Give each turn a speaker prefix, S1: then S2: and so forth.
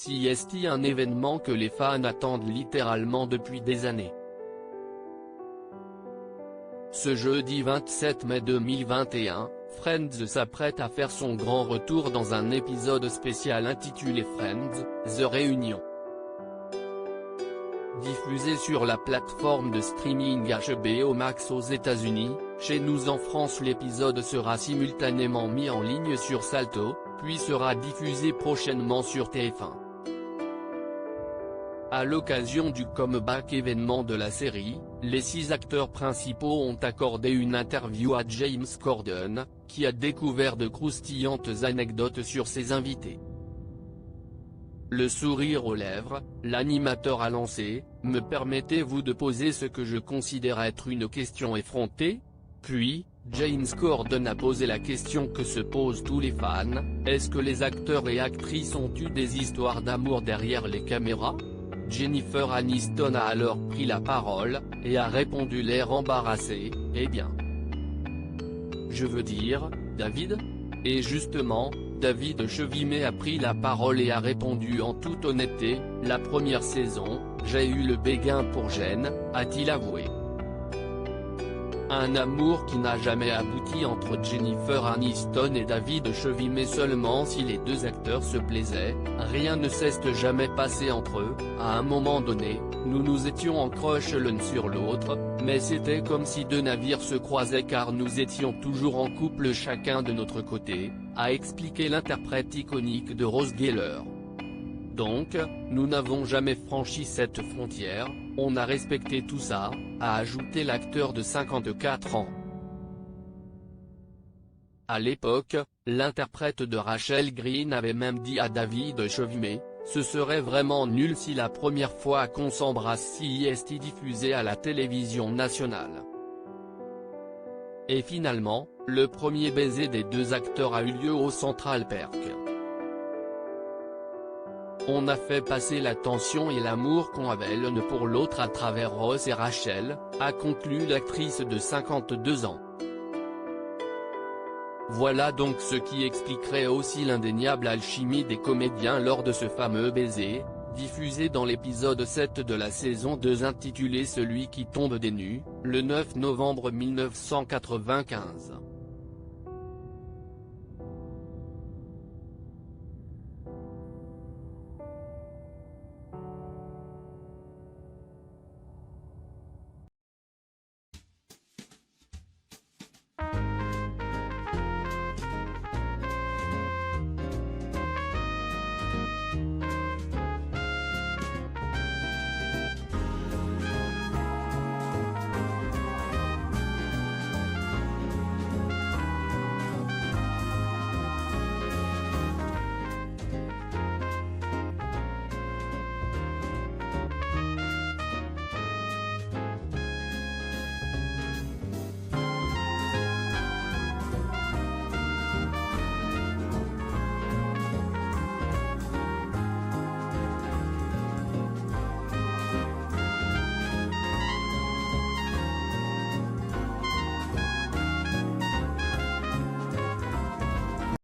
S1: CST, un événement que les fans attendent littéralement depuis des années. Ce jeudi 27 mai 2021, Friends s'apprête à faire son grand retour dans un épisode spécial intitulé Friends, The Reunion. Diffusé sur la plateforme de streaming HBO Max aux États-Unis, chez nous en France l'épisode sera simultanément mis en ligne sur Salto, puis sera diffusé prochainement sur TF1. À l'occasion du comeback événement de la série, les 6 acteurs principaux ont accordé une interview à James Corden, qui a découvert de croustillantes anecdotes sur ses invités. Le sourire aux lèvres, l'animateur a lancé « Me permettez-vous de poser ce que je considère être une question effrontée ?» Puis, James Corden a posé la question que se posent tous les fans, est-ce que les acteurs et actrices ont eu des histoires d'amour derrière les caméras? Jennifer Aniston a alors pris la parole, et a répondu l'air embarrassé, « Eh bien. Je veux dire, David ?» Et justement, David Chevimet a pris la parole et a répondu en toute honnêteté, « La première saison, j'ai eu le béguin pour Jen », a-t-il avoué. Un amour qui n'a jamais abouti entre Jennifer Aniston et David Chevimet seulement si les deux acteurs se plaisaient, rien ne s'est jamais passé entre eux, à un moment donné, nous étions en crush l'un sur l'autre, mais c'était comme si deux navires se croisaient car nous étions toujours en couple chacun de notre côté, a expliqué l'interprète iconique de Ross Geller. Donc, nous n'avons jamais franchi cette frontière, on a respecté tout ça, a ajouté l'acteur de 54 ans. À l'époque, l'interprète de Rachel Green avait même dit à David Chevimet, « Ce serait vraiment nul si la première fois qu'on s'embrasse CST diffusée à la télévision nationale. » Et finalement, le premier baiser des deux acteurs a eu lieu au Central Perk. On a fait passer la tension et l'amour qu'on avait l'un pour l'autre à travers Ross et Rachel, a conclu l'actrice de 52 ans. Voilà donc ce qui expliquerait aussi l'indéniable alchimie des comédiens lors de ce fameux baiser, diffusé dans l'épisode 7 de la saison 2 intitulé Celui qui tombe des nues, le 9 novembre 1995.